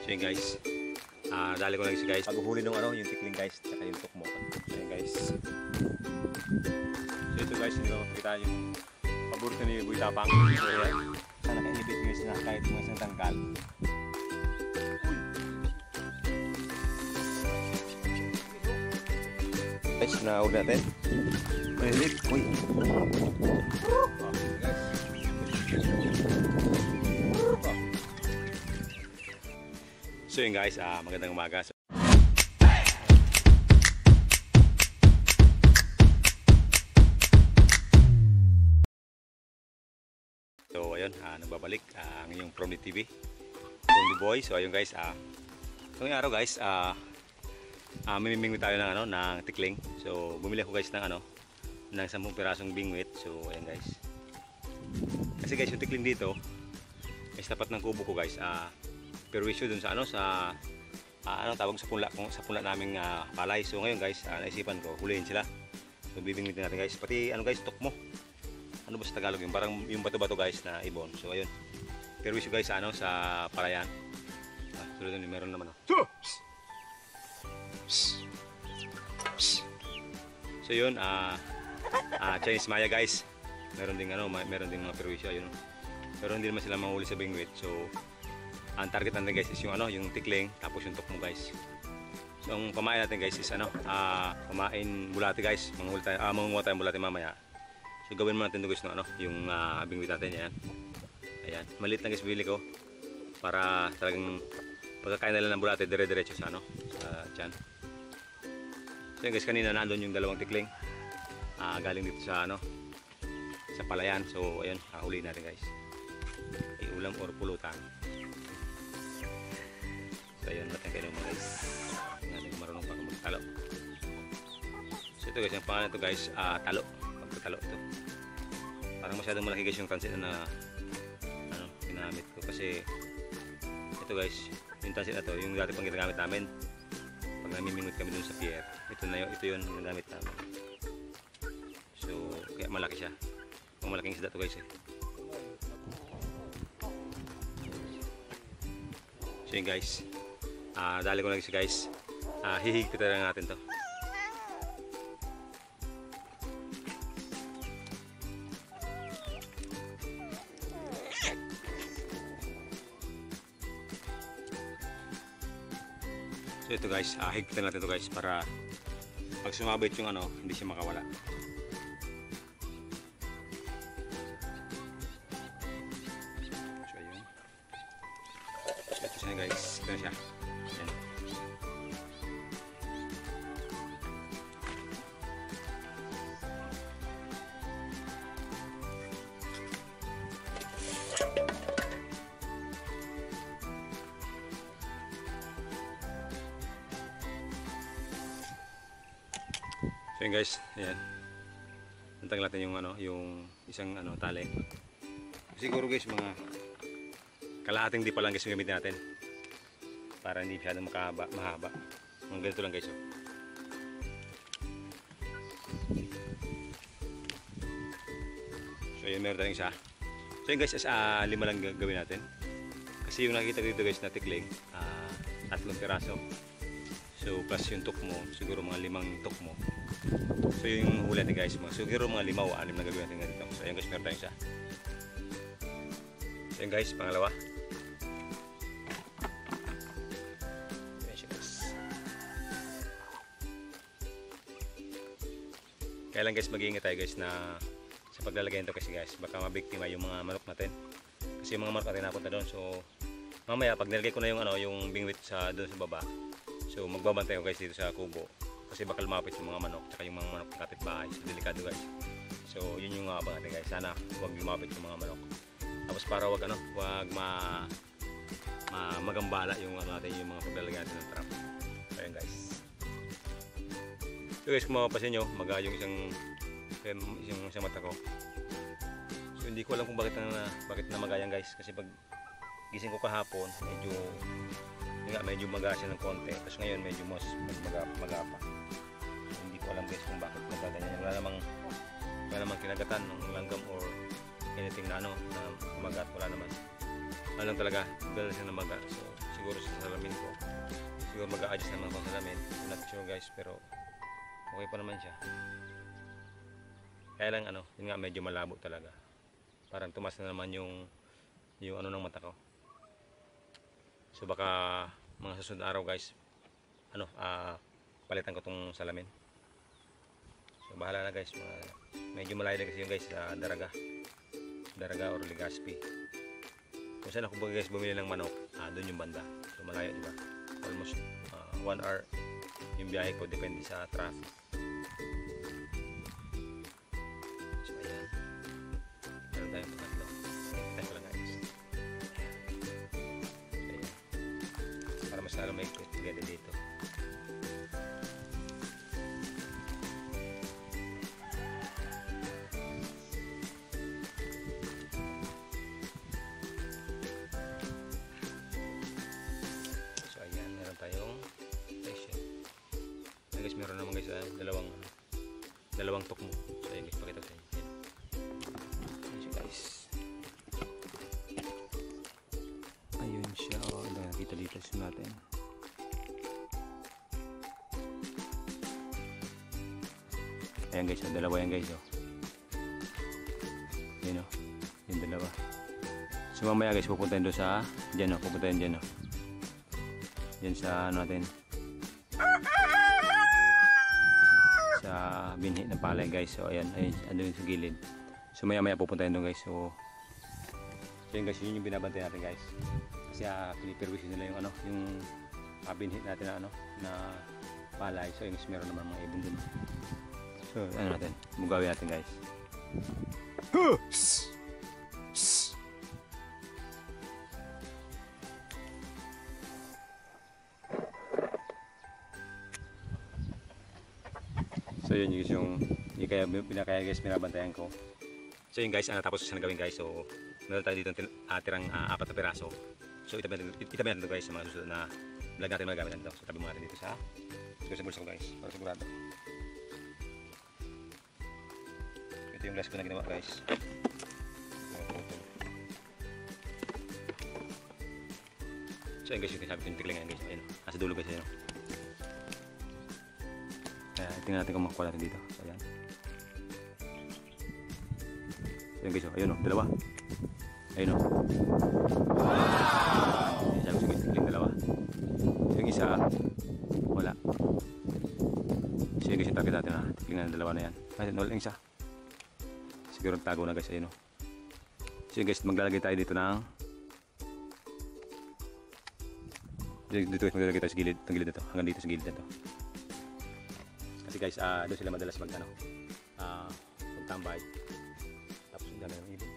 So yun guys, dali ko lang siya guys. Paghuhuli ng ano, yung tikling guys, tsaka yung tukmo. So yun guys. So ito guys, yung kita yung paborito ni Boy Tapang. So yan, sana ka-inibit guys na kahit mga isang tangkal. Guys, na-hold natin. Mahilit. Uy. So yun guys, magandang umaga. So ayun, nagbabalik ang inyong From the TV, From the Boy. So ayun guys, ngayong araw guys, mamimingwit tayo ng ano, ng tikling. So bumili ako guys ng ano, ng 10 pirasong bingwit. So ayan guys. Kasi guys, yung tikling dito is tapat ng kubo ko guys. Perwisyo dun sa ano, sa ano tawag sa punla naming palay. So ngayon guys, naisipan ko huliin sila. So bibingwitin natin guys. Pati ano guys, tukmo. Ano ba sa Tagalog yun? Parang yung bato-bato guys na ibon. So ayun. Perwisyo guys sa ano, sa palayan. Tulad nun, meron naman oh. So yun, Chinese Maya guys. Meron ding ano, meron ding mga perwisyo ayun. Pero hindi naman sila mahuli sa bingwit. So ang target natin guys is yung ano, yung tikling tapos yung tukmo guys. So ang pamain natin guys is ano, pamain bulate guys. Mangunguha tayong bulate mamaya. So gawin mo natin guys no, ano, yung bingwit natin yan. Ayan, maliit lang guys bili ko para talagang pagkakain nila ng bulate dire-diretso sa ano, sa tiyan. So yun guys, kanina nandun yung dalawang tikling. Galing dito sa ano, sa palayan. So ayun, huli natin guys. Iulam or pulutan. So ayun, natin kayo mga guys. Natin marunong pa magtalo. So ito guys, yung pangalan ito guys, talo. Pagkatalo ito. Parang masyadong malaki guys yung tansit na ano, ginamit ko. Kasi ito guys, yung tansit na to, yung dati pang ginagamit namin. Pag namimingot kami dun sa pier. Ito yun yung gamit namin. So kaya malaki siya. Ang malaking isda to guys eh. So yun guys, dali ko lang siya guys. Hihigpitan lang natin to. So ito guys, higpitan natin to guys para pag sumabit yung ano, hindi siya makawala. So ayun. So ito siya guys, ito na siya. Ayan. So yun guys, ayan. Nantang natin yung ano, yung isang ano, tali. Siguro guys, mga kalahating di pa lang guys yung gamitin natin. Para hindi masyadong mahaba. Mga ganito lang guys. Oh. So yun, meron tayong isa. So yun guys, 5 lang gawin natin. Kasi yung nakikita dito guys na tikling, 3 piraso. So plus yung tukmo, siguro mga 5 tukmo. So yung huli natin guys, siguro mga 5 o 6 na gagawin natin ganito. So ayun guys, meron tayong isa. So yun guys, pangalawa. Ayan siya guys. Kaya lang guys, mag-iingat tayo guys na sa paglalagay nito kasi guys, baka mabiktima yung mga manok natin. Kasi yung mga manok natin napunta doon. So mamaya pag nilagay ko na yung ano, yung bingwit sa doon sa baba. So magbabantay ko guys dito sa kubo. Kasi baka lumapit yung mga manok tsaka yung mga manok ng kapitbahay. So delikado guys. So yun yung abang natin guys. Sana huwag lumapit yung mga manok. Tapos para wag ano, wag magambala yung ano natin, yung mga paglalagay natin ng trap. So yun guys. So guys, kung mapapansin nyo, yung isang mata ko. So hindi ko alam kung bakit na magayan guys. Kasi pag gising ko kahapon, medyo maga siya ng konti. Tapos ngayon medyo mas maga pa. Hindi ko alam guys kung bakit nagaganyan. Wala namang kinagatan ng langgam or anything na ano, na kumagat. Wala naman. ano talaga, gano'n siya namaga. So siguro sa salamin ko, siguro mag-a-adjust naman ako sa salamin. I'm not sure guys, pero okay pa naman siya. Kaya lang ano, yun nga medyo malabo talaga. Parang tumas na naman yung ano ng mata ko. So baka mga susunod araw guys, ano, palitan ko tong salamin. So bahala na guys, medyo malayo na kasi yung guys sa Daraga or Legazpi. Kung saan ako guys bumili ng manok, doon yung banda. So malayo, diba? Almost 1 hour yung biyahe ko, depende sa traffic. So ayan, meron tayong pangatlo. Teka lang guys. So ayan, para mas lalo may ganda dito. Guys, meron naman guys dalawang tukmo. So ayun guys, pakita ko sa inyo. Ayun siya guys. Ayun siya. Oh, nakita dito sa natin. Ayan guys, dalawa yan guys. Oh. Ayun oh. Yung dalawa. So mamaya guys, pupuntahin doon sa dyan oh. Pupuntahin dyan oh. Dyan sa ano natin. Sa binhi ng palay guys. So ayan, ano yung sa gilid. So maya maya pupuntahin doon guys. So yun guys, yun yung binabantay natin guys. Kasi piniperwisyon nila yung ano, yung binhi natin na ano, na palay. So yun guys, meron naman mga ibon dun. So ano natin, mugawin natin guys. So yun guys, yung pinakaya guys, binabantayan ko. So yun guys, tapos na gawin guys. So meron tayo dito tirang 4 na piraso. So itabi natin ito guys sa mga susunod na vlog natin magagamit natin ito. So tabi mo natin dito sa bulsa ko guys, para sigurado. Ito yung glass ko na ginawa guys. So yun guys, yung sabi ko yung tiklingan guys. Ayun, nasa dulo guys. Ayun. Tingnan natin kung makakuha natin dito. So, ayan. Ayan guys, ayun o, dalawa. Ayun o. Wow! Sabi ko guys, tigling dalawa. Yung isa, wala. So yun guys, yung target natin na tigling na dalawa na yan. Ayun, wala yung isa. Siguro tago na guys, ayun o. So yun guys, maglalagay tayo dito ng dito guys, maglalagay tayo sa gilid. Ang gilid na to, hanggang dito sa gilid na to. Kasi guys, doon sila madalas magtambay. Tapos yung dami ng ibon.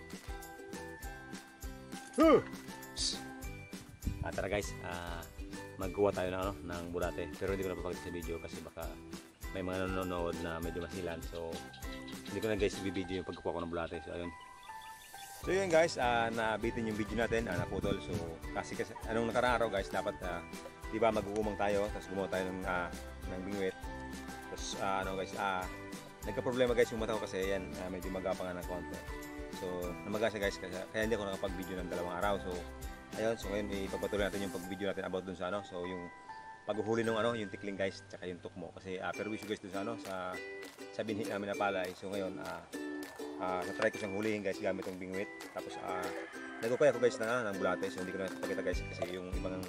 Tara guys, magkuha tayo ng bulate. Pero hindi ko na papakita sa video kasi baka may mga nanonood na medyo masilan. So hindi ko na guys i-video yung pagkuha ko ng bulate. So ayun. So yun guys, nabitin yung video natin, naputol. So kasi anong nakaraang araw guys, dapat diba magugumang tayo, tapos gumawa tayo ng bingwit. Tapos ano guys, nagka-problema guys yung mata ko kasi yan, medyo magapang ng konti. So namaga siya guys, kaya hindi ako nakapag-video ng 2 araw. So ayun, so ngayon ipapatuloy natin yung pag-video natin about dun sa ano. So yung paghuhuli ng yung tikling guys, tsaka yung tukmo. Kasi perwisyo guys dun sa sa binhi namin na palay. So ngayon, na-try ko siyang hulihin guys gamit yung bingwit. Tapos nagukay ako guys ng bulate. So hindi ko na ipakita guys kasi yung ibang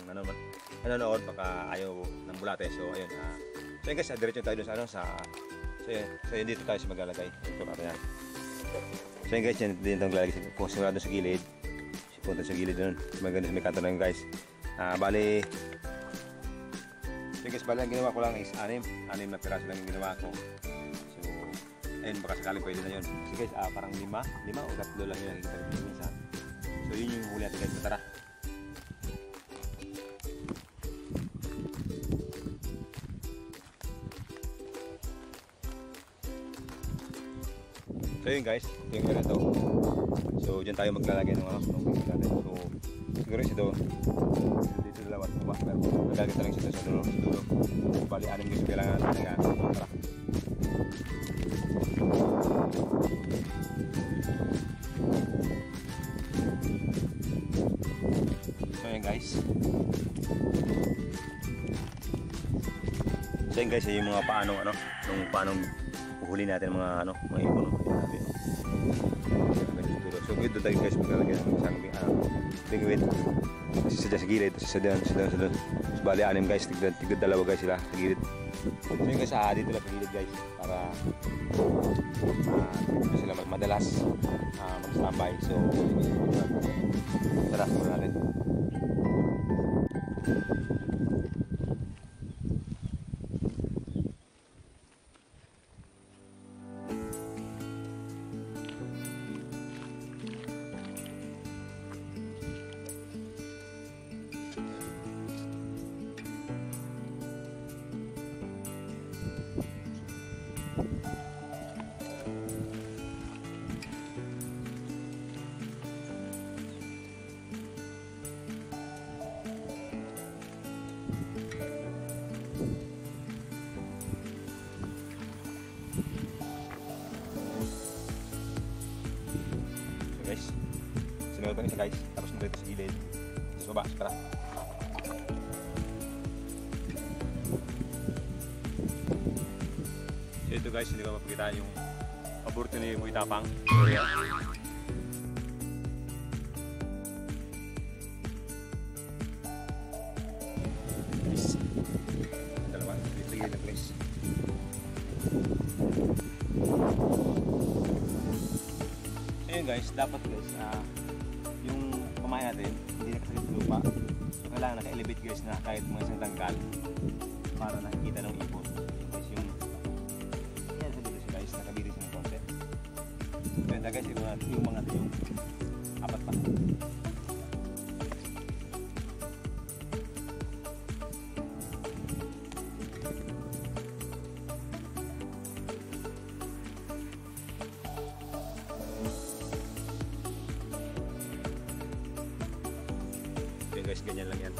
nanonood baka ayaw ng bulate. So ayun, so yun guys, diretso tayo dun sa ano, so yun dito tayo sa maglalagay. Ito natin yan. So yun guys, yan din itong lalagay sigurado sa gilid. Punta sa gilid dun. Maganda sa may kanto na yun guys. Bali, so yun guys, bali ang ginawa ko lang is 6 na piraso lang yung ginawa ko. So ayun, baka sakaling pwede na yun. So guys, parang 5 o 3 lang yung nakikita rin minsan. So yun yung huli natin guys. Tara. So yun guys, ito yung ganito. So dyan tayo maglalagay ng bingwit natin. So siguro ito dito dalawa at baba. Pero nagagay tayo sa dulo. So bali 6 guys kailangan natin na tara. guys. So yun guys, yung mga paanong ano, yung paanong uhuli natin mga ano, mga ibon. So ito tayo guys, maglalagay ng isang bingwit. Kasi sadya sa gilid, sa doon. So bali 6 guys, tigda 2 guys sila sa gilid. So yun guys, dito lang sa gilid guys, para dito sila madalas mag-standby. So tara, muna natin. Guys, sinunod ang isa guys, tapos dito sa gilid, sa baba, tara. So ito guys, hindi ko mapagkita yung paborito ni Boy Tapang. Guys, dalawa, dito sa gilid guys. Ayun guys, dapat guys, yung kumain natin, hindi nakasakit sa lupa. So kailangan naka-elevate guys na kahit mga isang tangkal para nakikita ng ibon. So guys, yung yan sa dito guys, nakabiri siya ng konti. So yun guys, yung mga yung 4 pa. Guys, ganyan lang yan.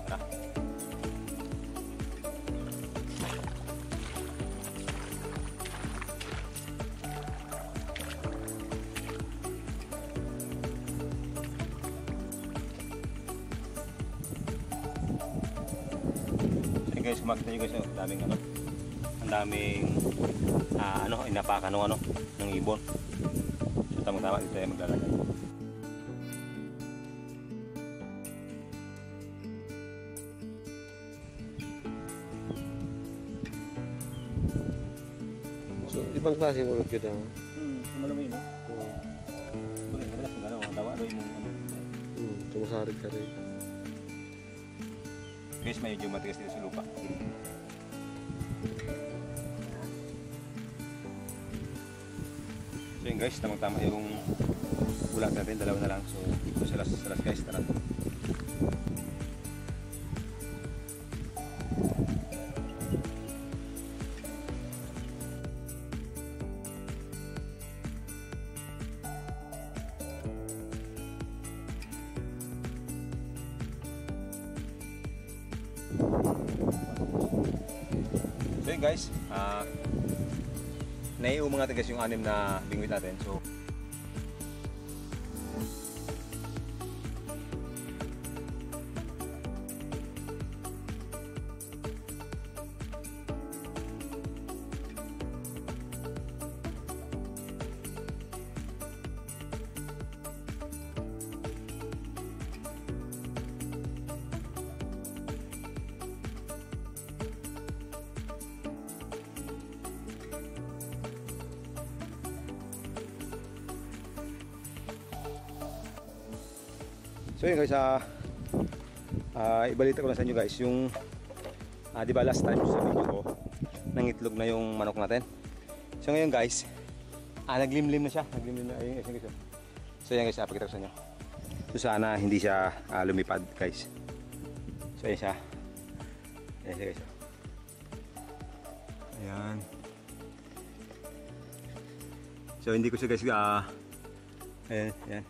Tara. So guys, kumakita nyo guys, daming ano, ang daming inapakan ng ibon. So tamang-tama dito tayo maglalagay. So, ibang klase mo ulit kita. Malumi no? Oo. Bakit madalas ng gano'n, dawa rin mong ano. Tumasarig ka rin. Guys, medyo matigas dito sa lupa. So yun guys, tamang-tama yung bulat natin, 2 na lang. So ito sa last guys, tara. So yun guys, naiumang natin guys yung 6 na bingwit natin. So yun guys, ibalita ko lang sa inyo guys yung di ba last time sa video ko nangitlog na yung manok natin. So ngayon guys, naglimlim na siya, naglimlim na ayun guys. So yan guys, pakita ko sa inyo. So sana hindi siya lumipad guys. So ayan siya. Ayan siya guys. Ayan. So hindi ko siya guys ayan.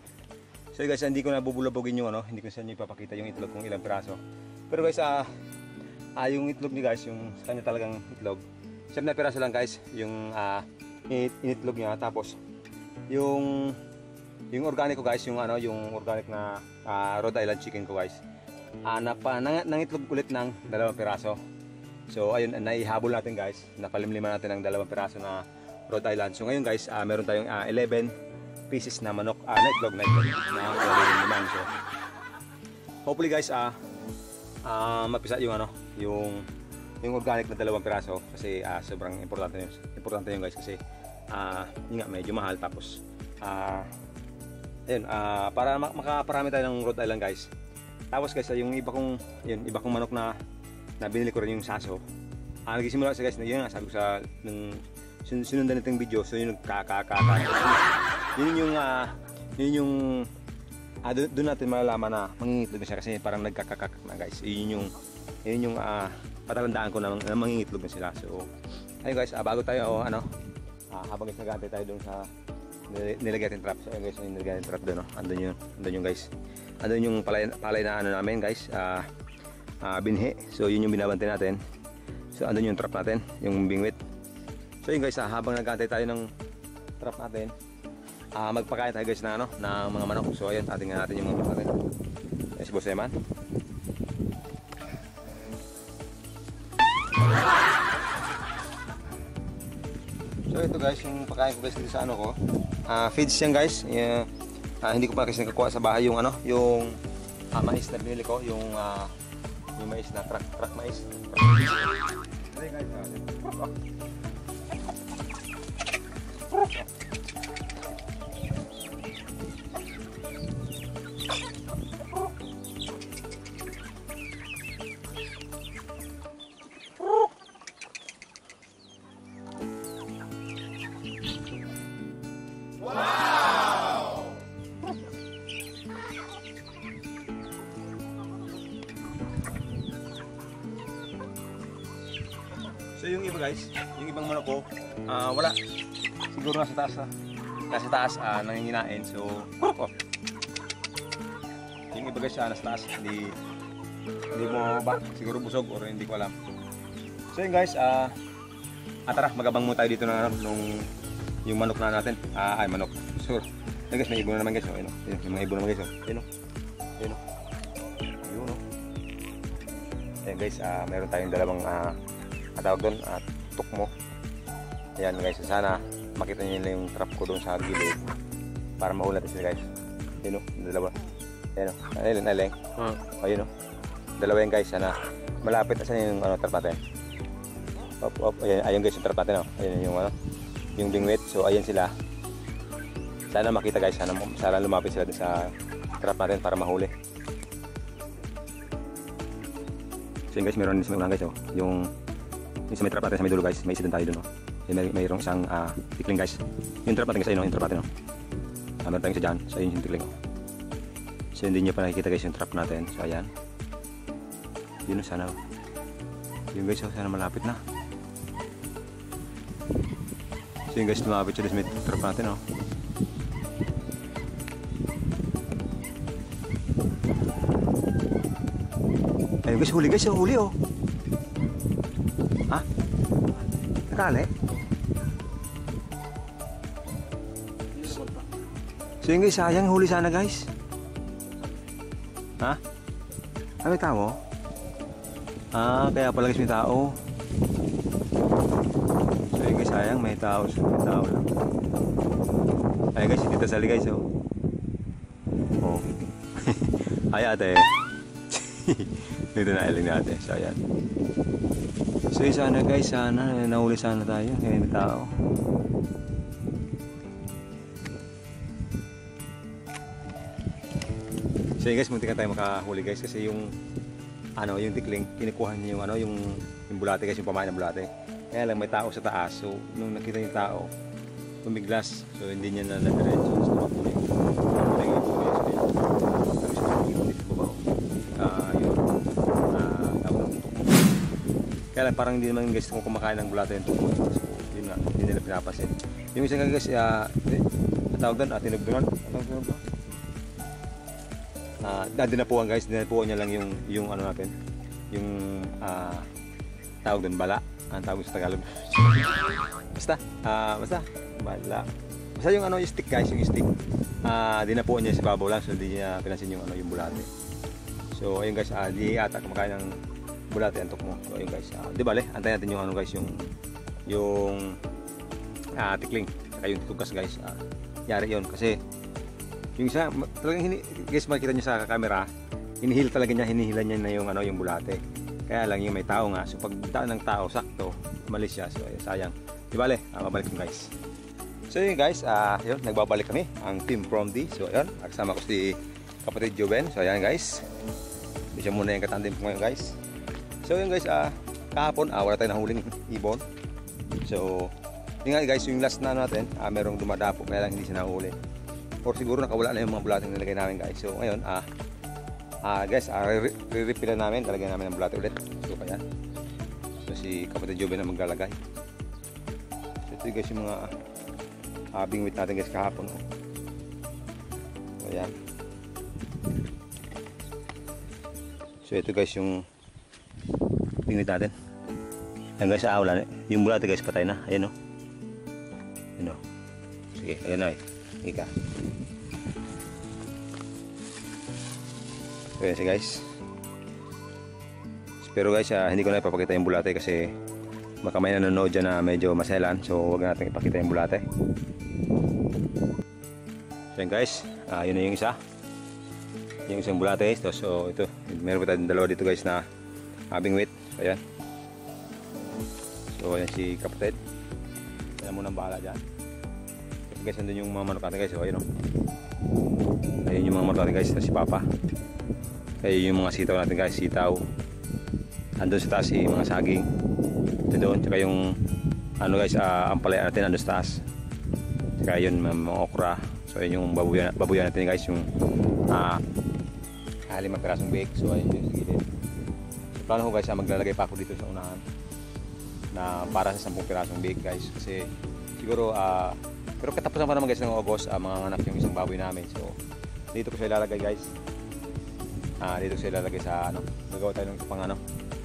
So guys, hindi ko na bubulabogin yung hindi ko sa inyo ipapakita yung itlog kung ilang piraso. Pero guys, yung itlog ni guys, yung sa kanya talagang itlog. 7 na piraso lang guys, yung initlog niya. Tapos yung Yung organic ko guys, yung ano, yung organic na Rhode Island chicken ko guys. Nangitlog ulit ng 2 piraso. So ayun, naihabol natin guys. Napalimliman natin ng 2 piraso na Rhode Island. So ngayon guys, meron tayong 11 pieces na manok, na itlog na naman. So hopefully guys, mapisa yung ano, yung organic na 2 piraso kasi sobrang importante yun guys kasi yun nga, medyo mahal. Tapos ayun, para makaparami tayo ng Rhode Island guys. Tapos guys, yung iba kong manok na binili ko rin yung saso. Nagsimula kasi guys, yun nga sabi ko sa nung sinundan nating video. So yun yung doon natin malalaman na mangingitlog na siya kasi parang nagkakakak na guys. Yun yung patatandaan ko na mangingitlog na sila. So ayun guys, bago tayo habang guys nag-aantay tayo doon sa nilagay natin trap. So ayun guys, nilagay natin trap doon, andun yung guys. Andun yung palay na ano namin guys, binhi. So yun yung binabantay natin. So andun yung trap natin, yung bingwit. So yun guys, habang nag-aantay tayo ng trap natin, magpakain tayo guys ng mga manok. So ayun, tingnan natin yung mga manok natin. Si Boss Eman. So ito guys, yung pakain ko guys dito sa ano ko. Feeds yan guys. Hindi ko pa kasi nakakuha sa bahay yung mais na binili ko, yung mais na truck mais. Hey guys, so yung iba guys, yung ibang manok ko, wala. Siguro nasa taas nanginginain. So, yung iba guys nasa taas, hindi bumababa. Siguro busog or hindi ko alam. So yun guys, tara, magabang muna tayo dito nung yung manok na natin. Ay manok. So, ayun guys, may ibon na naman guys. Ayun, yung mga ibon naman guys. Ayun. Ayun guys, meron tayong dalawang tawag doon, tukmo. Ayan guys, sana makita niyo yung trap ko doon sa gilid para mahuli natin sila guys. Ayun dalawa. Ayun aleng. Ayun dalawa yan guys, sana malapit na sa yung trap natin. Ayun guys yung trap natin. Ayun yung bingwit. So ayan sila. Sana makita guys, sana lumapit sila doon sa trap natin para mahuli. So yun guys, meron din sa ulang guys, yung sa may trap natin sa may dulo guys, may isa din tayo doon. Mayroong isang tikling guys. Yung trap natin guys, ayun yung trap natin. Meron tayong isa dyan, so ayun yung tikling. So hindi nyo pa nakikita guys yung trap natin. So ayan. Yun sana. Yun guys, sana malapit na. So yun guys, lumapit siya sa may trap natin. Ayun guys, huli guys, huli nakali. So yun guys, sayang huli sana guys. May tao? Kaya pala guys may tao. So yun guys, sayang may tao lang. Ayun guys, dito sali guys. Ay ate. Dito na iling natin. So ayan. So sana guys, sana nahuli sana tayo. Kaya may tao. So guys, muntik na tayo makahuli guys kasi yung tikling kinukuha niya yung bulate guys, yung pamain ng bulate. Kaya lang may tao sa taas. So nung nakita yung tao, tumiglas. So hindi niya na nadiretso sa tumakbo. Kaya lang parang hindi naman guys kung kumakain ng bulate yung tubo. So yun nga, hindi nila pinapasin. Yung isa nga guys, tawag doon, tinugdunan. Dinapuan guys, dinapuan niya lang yung natin. Yung tawag doon, bala. Ang tawag sa Tagalog. Basta bala. Basta yung yung stick guys, yung stick. dinapuan niya sa babaw lang, so hindi niya pinansin yung ano, yung bulate. So ayun guys, di ata kumakain ng bulate antok mo. So ayun guys, di bale, antayin natin yung ano guys, yung tikling, saka yung tugas guys. Yari yun kasi yung isa talagang guys, makikita niyo sa camera, hinihila niya na yung ano, yung bulate. Kaya lang yung may tao nga, so pag daan ng tao sakto, malis siya. So ayun, sayang. Di bale, babalik ko guys. So yun guys, yun, nagbabalik kami ang team from D. So ayun, kasama ko si kapatid Joven. So ayan guys, siya muna yung katandim ko ngayon guys. So yun guys, kahapon wala tayong nahuling ibon. So yun nga guys, yung last na natin, merong dumadapo, kaya lang hindi siya nahuli. Or siguro nakawala na yung mga bulating nilagay namin guys. So ngayon, guys, re-refill namin, lalagyan namin ng bulate ulit. So kaya, so si kapatid Joven na maglalagay. So ito guys yung mga bingwit natin guys kahapon. So ayan. So ito guys yung bingwit natin. Ayan guys, wala na. Yung bulate guys patay na. Ayan o. Ayan o. Sige, ayan na eh. Ika. So ayan siya guys. Pero guys, hindi ko na ipapakita yung bulate kasi baka may nanonood dyan na medyo maselan. So huwag natin ipakita yung bulate. So ayan guys, yun na yung isa. Yung isang bulate. So ito, meron pa tayong dalawa dito guys na bingwit. So ayan. So ayan si kapatid. Ayan mo nang bahala dyan. So guys, andun yung mga manok natin guys. So ayun o. Ayun yung mga manok natin guys. Si Papa. Ayun yung mga sitaw natin guys. Sitaw. Andun sa taas yung mga saging. Ito doon. Tsaka yung ano guys, ampalaya natin andun sa taas. Tsaka yun mga okra. So ayun yung babuyan natin guys. Yung 5 pirasong bake. So ayun yung gilid. So plano ko guys, maglalagay pa ako dito sa unahan na para sa 10 pirasong bake guys. Kasi siguro pero katapusan pa naman guys ng August, mga anak yung isang baboy namin. So dito ko siya ilalagay guys. Dito ko siya ilalagay sa ano, gagawa tayo ng pang ano,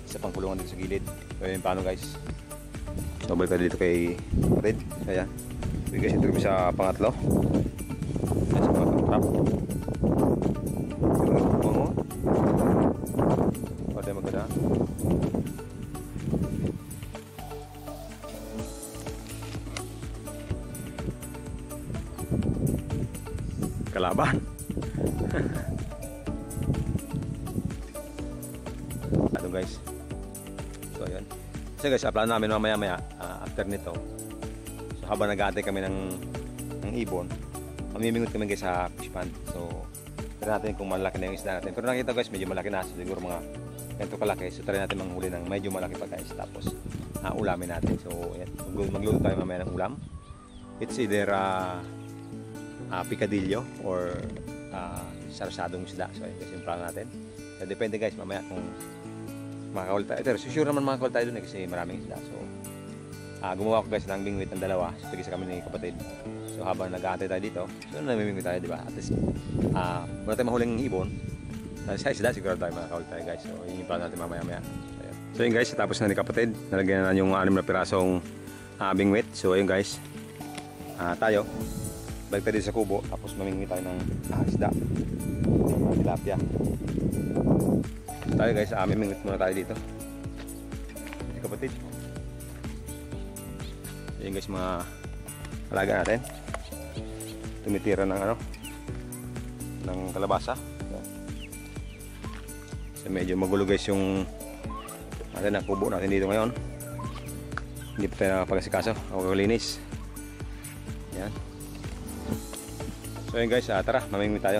sa pangkulungan dito sa gilid. So yun paano guys. So balik tayo dito kay kapatid. Ayan. So guys, ito kami sa pangatlo. Ayan sa pangatlong trap. Pada maganda. Kalaban. Ano guys. So ayan. So guys, plano namin mamaya after nito. So habang nag-aantay kami ng ibon, mamimingot kami guys sa fish pond. So try natin kung malaki na yung isda natin. Pero nakita guys, medyo malaki na. So, siguro mga ganito kalaki. So try natin manghuli ng medyo malaki pa guys. Tapos ulamin natin. So ayan. Magluto tayo mamaya ng ulam. It's either picadillo or sarsadong isda. So ayun guys yung plano natin. So depende guys mamaya kung makakawal tayo. Ito, sure naman makakawal tayo dun kasi maraming isda. So gumawa ko guys ng bingwit ng dalawa. So tigisa kami ni kapatid. So habang nag-aantay tayo dito, so namimingwit tayo, di ba? At least wala tayong mahuling ibon. Sa isda siguro tayo makakawal tayo guys. So yun yung plano natin mamaya. So yun guys, tapos na ni kapatid. Nalagyan na yung 6 na pirasong bingwit. So ayun guys, tayo balik tayo sa kubo, tapos mamingwit tayo ng isda, tilapia. Tayo guys, mamingwit muna tayo dito kapatid. Ayun guys, mga alaga natin tumitira ng ano, ng kalabasa. So medyo magulo guys yung natin na kubo natin dito ngayon. Hindi pa tayo nakapag-asikaso, ako kalinis. Yan. So yun guys, tara, mamingwit tayo.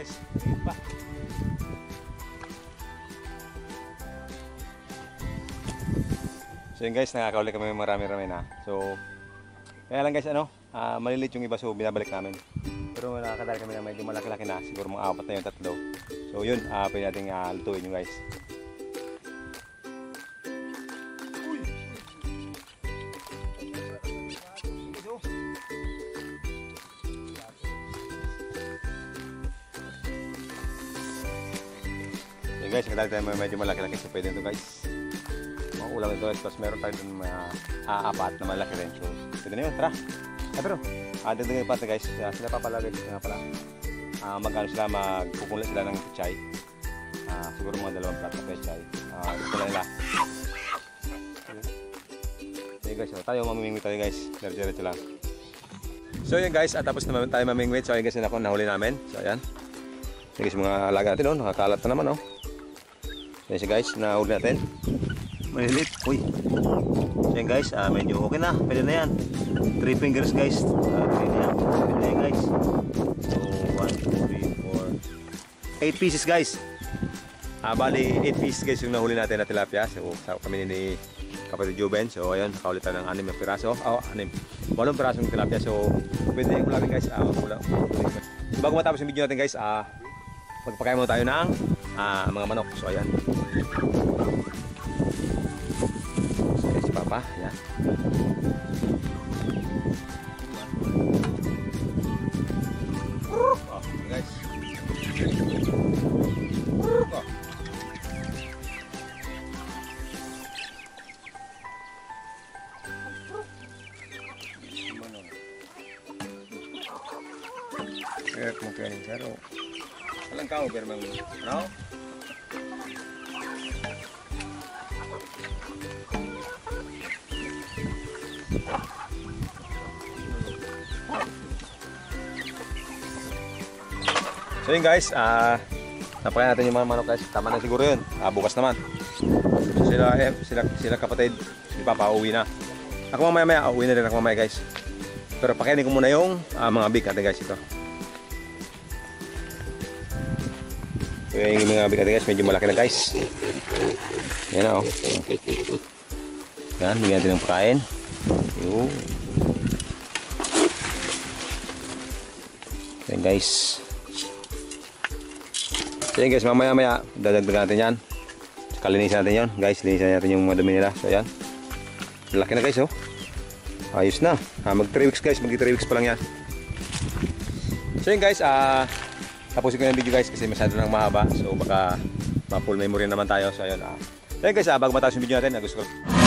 guys. Tingin pa. So yun guys, nakakauli kami marami-rami na. So, kaya lang guys, malilit yung iba so binabalik namin. Pero nakakadali kami na medyo malaki-laki na. Siguro mga 4 na yung 3. So yun, pwede natin lutuin yung guys. Yun guys, nakadali tayo medyo malaki-laki. So pwede ito guys. Mga ulam ito guys. Tapos meron tayo dun mga 4 na malaki rin. So pwede na yun, tara. Pero, dagdagan pa guys, sila papalagay nga pala. Magkano sila, magpupunla sila ng pechay. Siguro mga 2 plato na pechay. Gusto na nila. Okay guys, tayo mamimingwit tayo guys. Diretso lang. So yun guys, tapos na tayo mamingwit. So yun guys, yun ako nahuli namin. So ayan. Yun guys, mga alaga natin, nakakalat na naman. So yun guys, nahuli natin. Malilit. Uy. So yun guys, medyo okay na. Pwede na yan. 3 fingers guys. Pwede na yan. Pwede na yan guys. So 1, 2, 3, 4 8 pieces guys. Bali 8 pieces guys yung nahuli natin na tilapia. So kami ni kapatid Juben. So ayun, nakaulitan ng 6 na piraso. 8 pirasong tilapia. So pwede na yung natin guys. Bago matapos yung video natin guys, magpakain muna tayo ng mga manok. So ayan. Si Papa, yan. Guys. Mungkin caro. Alang kau biar mang, no? So yun guys, napakain natin yung mga manok guys. Tama na siguro yun. Bukas naman. So sila kapatid, si Papa uwi na. Ako mamaya uwi na rin ako mamaya guys. Pero pakainin ko muna yung mga big natin guys ito. So yung mga big natin guys, medyo malaki na guys. Yan na Yan, bigyan natin ng pakain. Yan guys. So yan guys, mamaya dadagdagan natin yan. Kalinisan natin yan guys, linisan natin yung madumi nila. So yan, laki na guys ayos na. Mag 3 weeks guys, mag 3 weeks pa lang yan. So yan guys, tapusin ko yung video guys kasi masyado nang mahaba. So baka ma-full memory naman tayo. So ayun, yan guys, bago matapos yung video natin, gusto ko